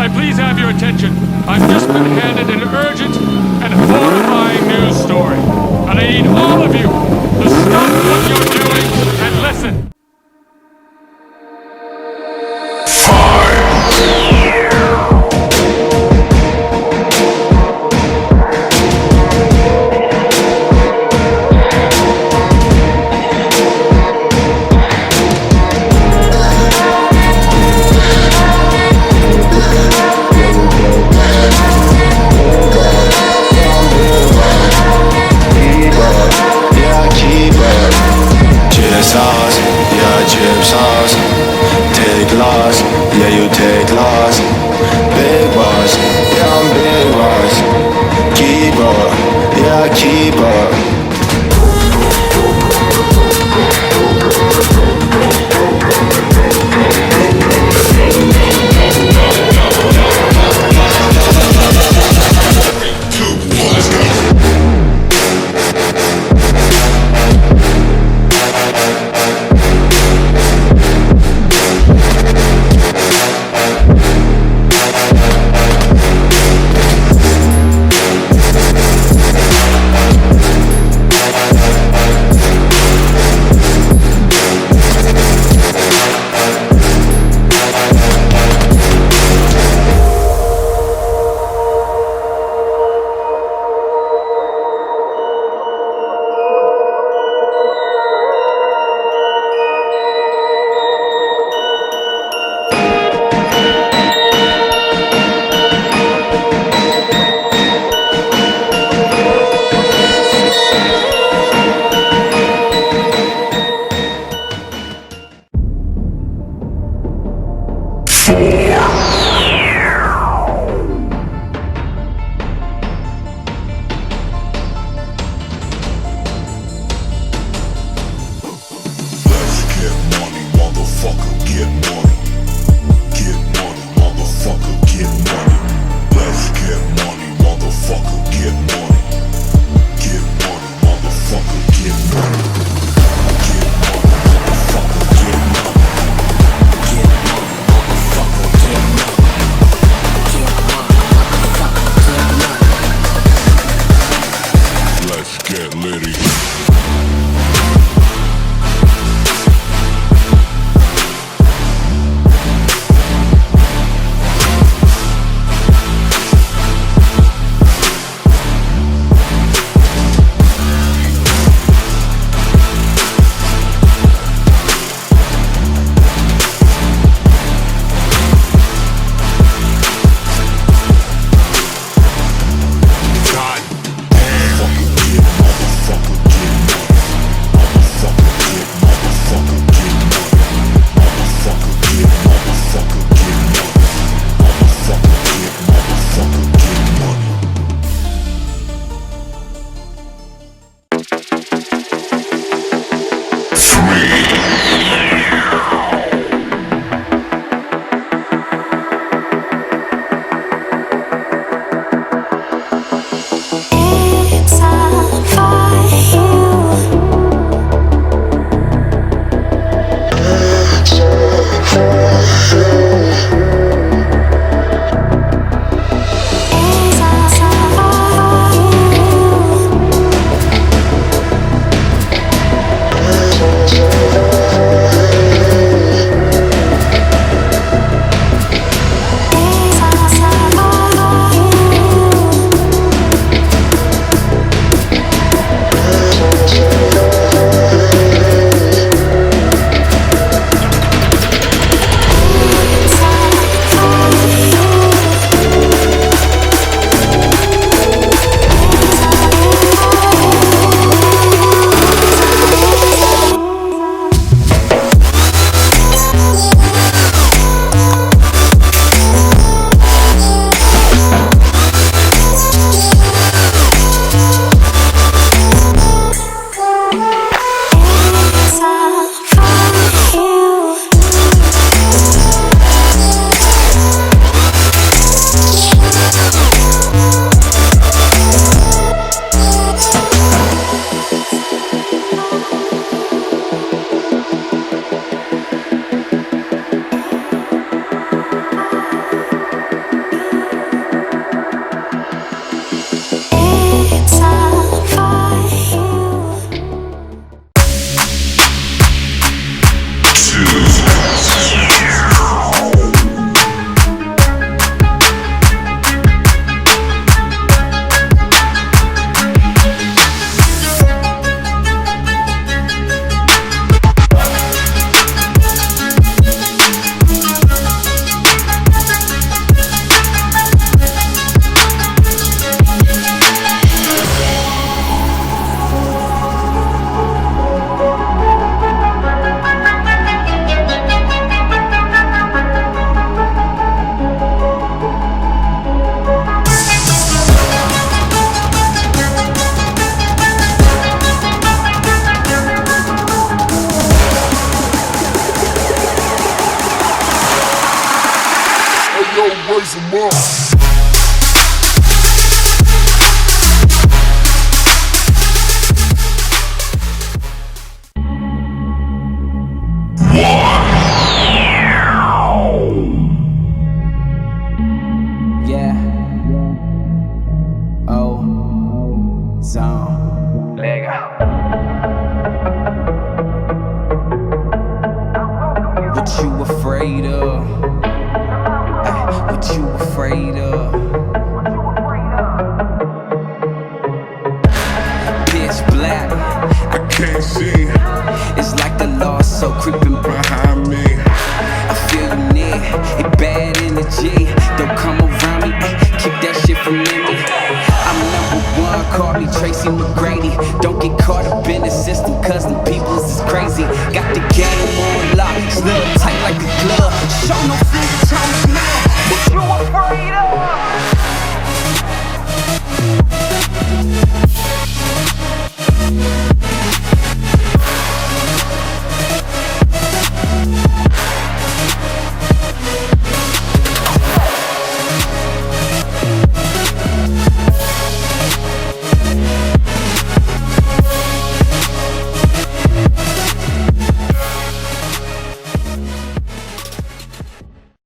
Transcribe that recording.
I please have your attention? I've just been handed an urgent and horrifying news story. And I need all of you to stop what you're doing and listen. raise them up. Yeah. Oh. Zone. Lega. What you afraid of? What you afraid of? Pitch black. I can't see. It's like the law so creeping Behind me. I feel you near, it bad energy. Don't come around me, keep that shit from me. I'm #1, call me Tracy McGrady. Don't get caught up in the system, cause the people's is crazy. Got the